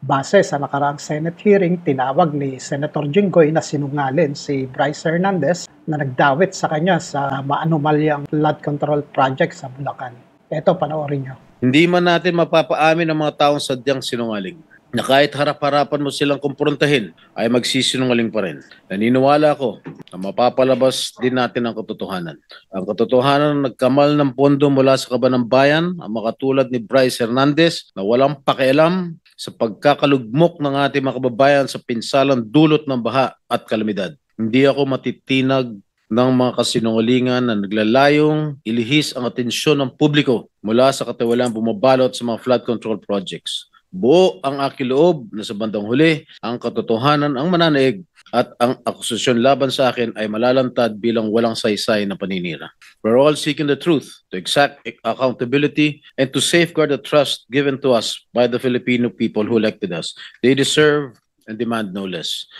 Base sa nakaraang Senate hearing, tinawag ni Senator Jinggoy na sinungaling si Bryce Hernandez na nagdawit sa kanya sa maanumalyang flood control project sa Bulacan. Ito, panoorin nyo. Hindi man natin mapapaamin ang mga taong sadyang sinungaling na kahit harap-harapan mo silang kumprontahin ay magsisinungaling pa rin. Naniniwala ako na mapapalabas din natin ang katotohanan. Ang katotohanan na nagkamal ng pondo mula sa kaban ng bayan, ang makatulad ni Bryce Hernandez na walang pakialam sa pagkakalugmok ng ating mga kababayan sa pinsalang dulot ng baha at kalamidad. Hindi ako matitinag ng mga kasinungalingan na naglalayong ilihis ang atensyon ng publiko mula sa katiwalaan bumabalot sa mga flood control projects. Buo ang aking loob na sa bandang huli, ang katotohanan ang mananaig at ang akusasyon laban sa akin ay malalantad bilang walang saysay na paninira. We're all seeking the truth, to exact accountability, and to safeguard the trust given to us by the Filipino people who elected us. They deserve and demand no less.